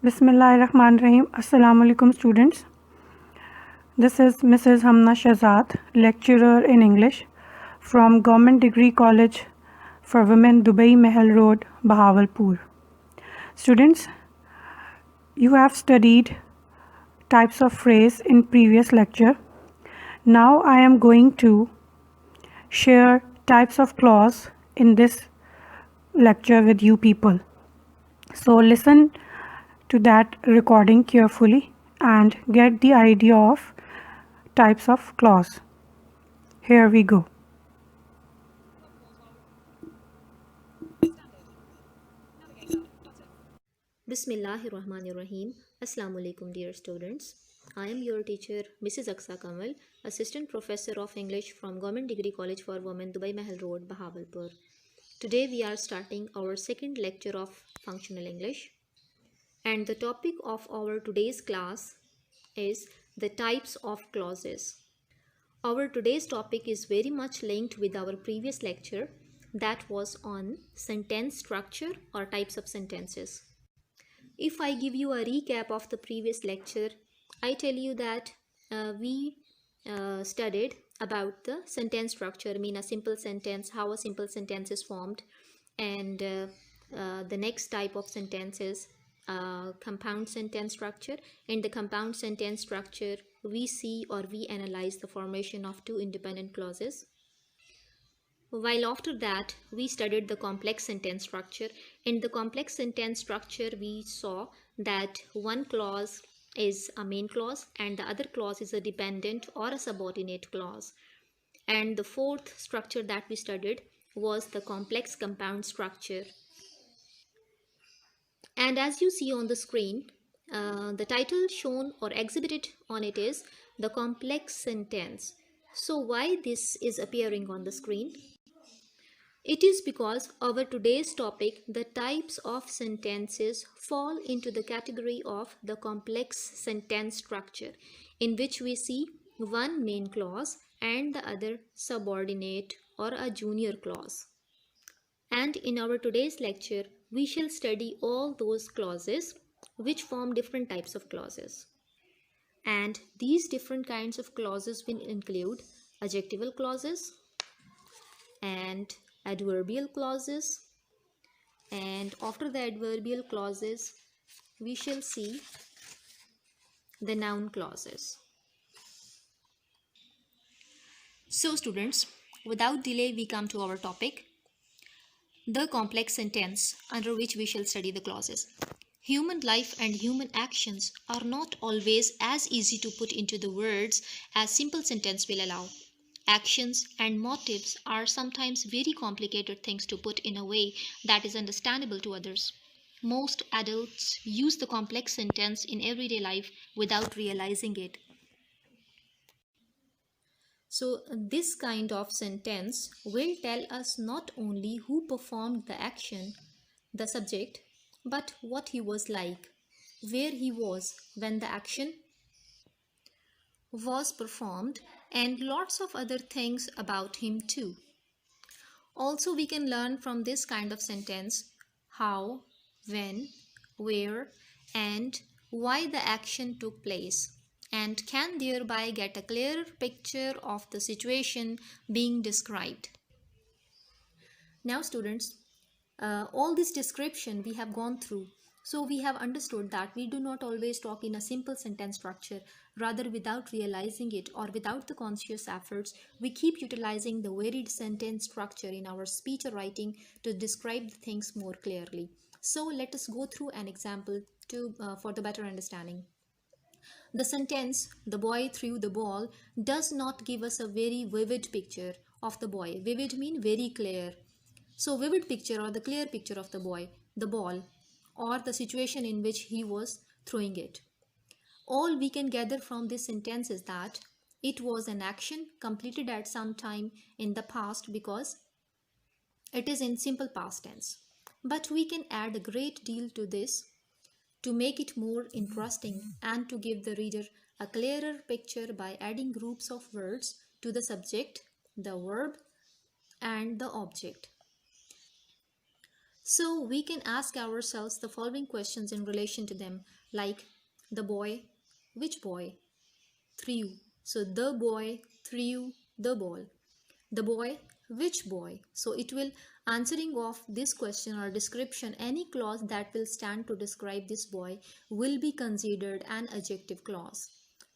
Bismillahirrahmanirrahim. Assalamu alaikum students. This is Mrs. Hamna Shahzad, lecturer in English from Government Degree College for Women, Dubai Mahal Road, Bahawalpur. Students, you have studied types of phrase in previous lecture. Now I am going to share types of clause in this lecture with you people. So listen to that recording carefully and get the idea of types of clause. Here we go. Bismillahirrahmanirrahim. Assalamu alaikum, dear students. I am your teacher, Mrs. Aksa Kamal, Assistant Professor of English from Government Degree College for Women, Dubai Mahal Road, Bahawalpur. Today we are starting our second lecture of Functional English, and the topic of our today's class is the types of clauses. Our today's topic is very much linked with our previous lecture that was on sentence structure or types of sentences. If I give you a recap of the previous lecture, I tell you that we studied about the sentence structure, I mean a simple sentence, how a simple sentence is formed, and the next type of sentence is compound sentence structure. In the compound sentence structure, we see or we analyze the formation of two independent clauses. While after that, we studied the complex sentence structure. In the complex sentence structure, we saw that one clause is a main clause and the other clause is a dependent or a subordinate clause. And the fourth structure that we studied was the complex compound structure. And as you see on the screen, the title shown or exhibited on it is the complex sentence. So why this is appearing on the screen? It is because our today's topic, the types of sentences, fall into the category of the complex sentence structure, in which we see one main clause and the other subordinate or a junior clause. And in our today's lecture, we shall study all those clauses which form different types of clauses. And these different kinds of clauses will include adjectival clauses and adverbial clauses, and after the adverbial clauses we shall see the noun clauses. So students, without delay we come to our topic, the complex sentence, under which we shall study the clauses. Human life and human actions are not always as easy to put into the words as simple sentence will allow. Actions and motives are sometimes very complicated things to put in a way that is understandable to others. Most adults use the complex sentence in everyday life without realizing it. So, this kind of sentence will tell us not only who performed the action, the subject, but what he was like, where he was when the action was performed, and lots of other things about him too. Also, we can learn from this kind of sentence how, when, where, and why the action took place, and can thereby get a clearer picture of the situation being described. Now, students, all this description we have gone through. So we have understood that we do not always talk in a simple sentence structure. Rather, without realizing it or without the conscious efforts, we keep utilizing the varied sentence structure in our speech or writing to describe the things more clearly. So let us go through an example for the better understanding. The sentence, "the boy threw the ball," does not give us a very vivid picture of the boy. Vivid mean very clear. So vivid picture or the clear picture of the boy, the ball, or the situation in which he was throwing it. All we can gather from this sentence is that it was an action completed at some time in the past because it is in simple past tense. But we can add a great deal to this to make it more interesting and to give the reader a clearer picture by adding groups of words to the subject, the verb, and the object. So we can ask ourselves the following questions in relation to them, like the boy, which boy threw? So the boy threw the ball. The boy, which boy? So it will answering of this question or description, any clause that will stand to describe this boy will be considered an adjective clause.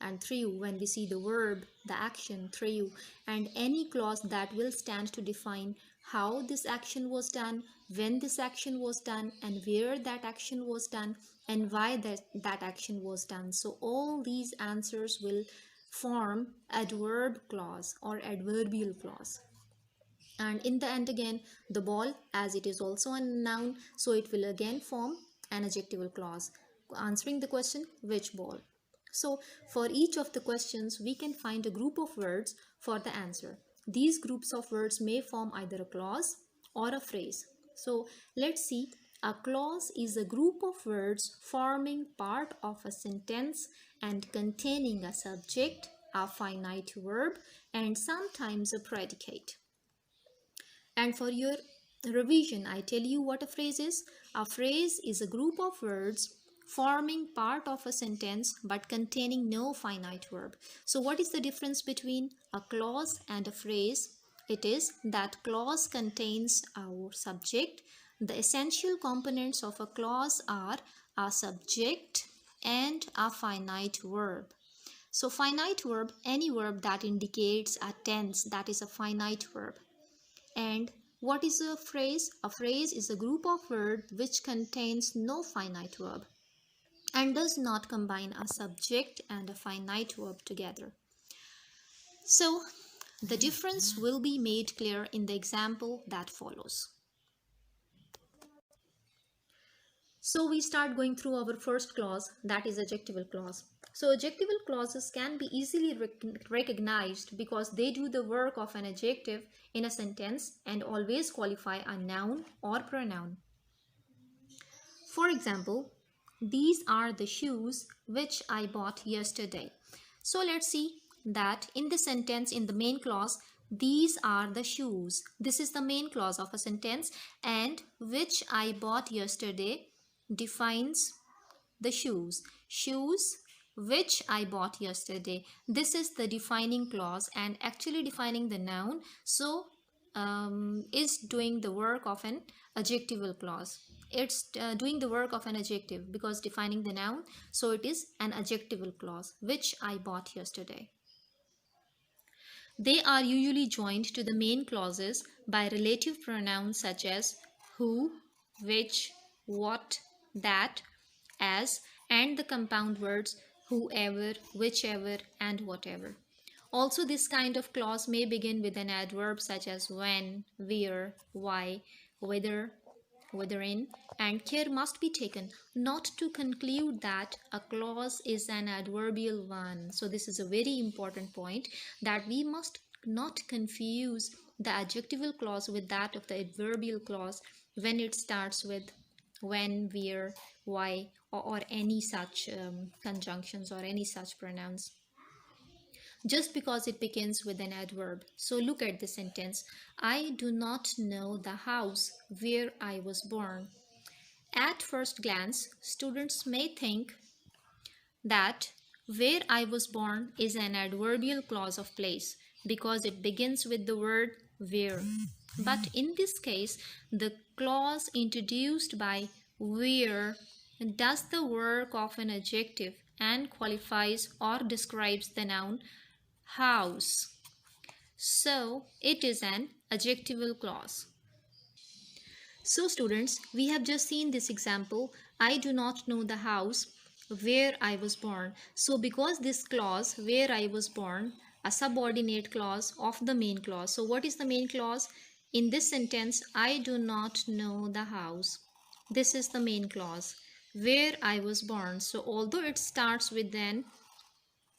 And threw, when we see the verb, the action threw, and any clause that will stand to define how this action was done, when this action was done, and where that action was done, and why that action was done. So all these answers will form adverb clause or adverbial clause. And in the end again, the ball, as it is also a noun, so it will again form an adjectival clause answering the question which ball. So for each of the questions we can find a group of words for the answer. These groups of words may form either a clause or a phrase. So let's see. A clause is a group of words forming part of a sentence and containing a subject, a finite verb, and sometimes a predicate. And for your revision, I tell you what a phrase is. A phrase is a group of words forming part of a sentence but containing no finite verb. So what is the difference between a clause and a phrase? It is that clause contains our subject. The essential components of a clause are a subject and a finite verb. So finite verb, any verb that indicates a tense, that is a finite verb. And what is a phrase? A phrase is a group of words which contains no finite verb and does not combine a subject and a finite verb together. So the difference will be made clear in the example that follows. So we start going through our first clause, that is adjectival clause. So adjectival clauses can be easily recognized because they do the work of an adjective in a sentence and always qualify a noun or pronoun. For example, these are the shoes which I bought yesterday. So let's see that in the sentence, in the main clause, these are the shoes. This is the main clause of a sentence, and which I bought yesterday defines the shoes. Shoes which I bought yesterday. This is the defining clause and actually defining the noun. So is doing the work of an adjectival clause. It's doing the work of an adjective because defining the noun. So it is an adjectival clause which I bought yesterday. They are usually joined to the main clauses by relative pronouns such as who, which, what, that, as, and the compound words whoever, whichever, and whatever. Also, this kind of clause may begin with an adverb such as when, where, why, whether, wherein, and care must be taken not to conclude that a clause is an adverbial one. So this is a very important point, that we must not confuse the adjectival clause with that of the adverbial clause when it starts with when, where, why, or any such conjunctions or any such pronouns, just because it begins with an adverb. So look at the sentence. I do not know the house where I was born. At first glance, students may think that where I was born is an adverbial clause of place because it begins with the word where. But in this case, the clause introduced by where does the work of an adjective and qualifies or describes the noun house. So it is an adjectival clause. So students, we have just seen this example. I do not know the house where I was born. So because this clause where I was born, a subordinate clause of the main clause. So what is the main clause? In this sentence, I do not know the house. This is the main clause where I was born. So although it starts with an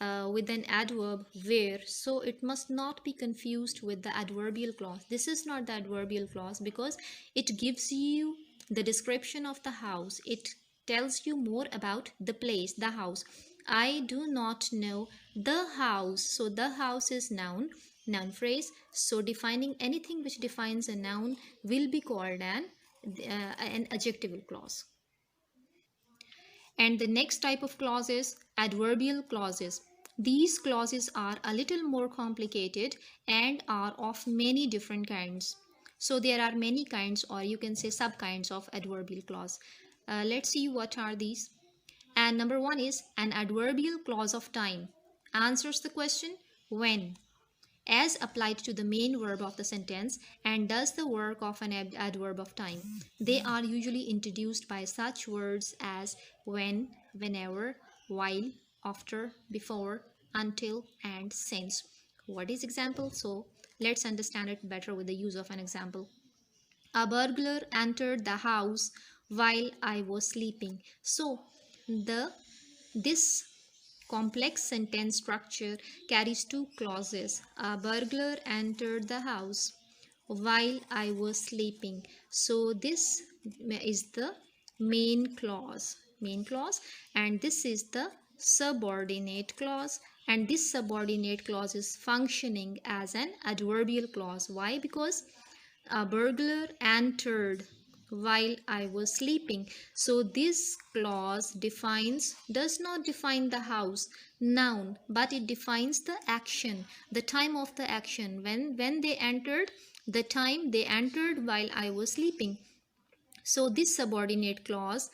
adverb where, so it must not be confused with the adverbial clause. This is not the adverbial clause because it gives you the description of the house. It tells you more about the place, the house. I do not know the house. So the house is noun phrase. So defining anything which defines a noun will be called an an adjectival clause. And the next type of clause is adverbial clauses. These clauses are a little more complicated and are of many different kinds. So there are many kinds, or you can say sub-kinds of adverbial clause. Let's see what are these. And number one is an adverbial clause of time. Answers the question when, as applied to the main verb of the sentence, and does the work of an adverb of time. They are usually introduced by such words as when, whenever, while, after, before, until, and since. What is example? So let's understand it better with the use of an example. A burglar entered the house while I was sleeping. So this complex sentence structure carries two clauses. A burglar entered the house while I was sleeping. So this is the main clause, and this is the subordinate clause, and this subordinate clause is functioning as an adverbial clause. Why? Because a burglar entered while I was sleeping. So this clause does not define the house, noun, but it defines the action, the time of the action, when they entered, the time they entered while I was sleeping. So this subordinate clause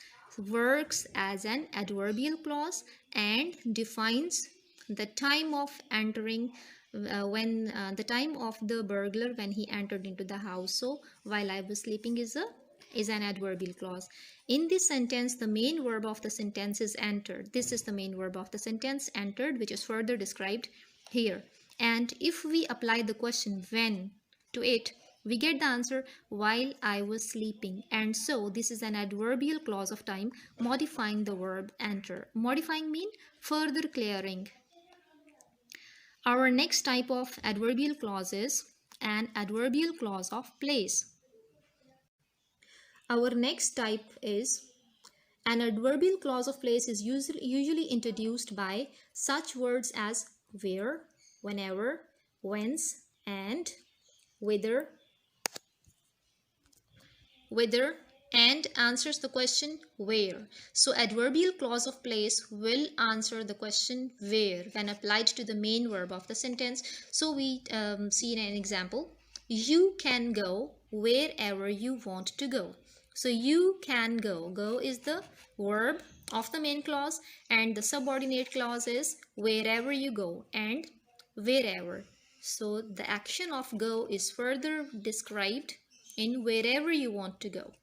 works as an adverbial clause and defines the time of entering, when the time of the burglar when he entered into the house. So while I was sleeping is an adverbial clause. In this sentence, the main verb of the sentence is entered. This is the main verb of the sentence, entered, which is further described here. And if we apply the question when to it, we get the answer while I was sleeping. And so this is an adverbial clause of time modifying the verb enter. Modifying mean further clearing. Our next type of adverbial clause is an adverbial clause of place. Our next type is an adverbial clause of place is usually introduced by such words as where, whenever, whence, and whither, and answers the question where. So adverbial clause of place will answer the question where when applied to the main verb of the sentence. So we see in an example, you can go wherever you want to go. So you can go. Go is the verb of the main clause, and the subordinate clause is wherever you go and wherever. So the action of go is further described in wherever you want to go.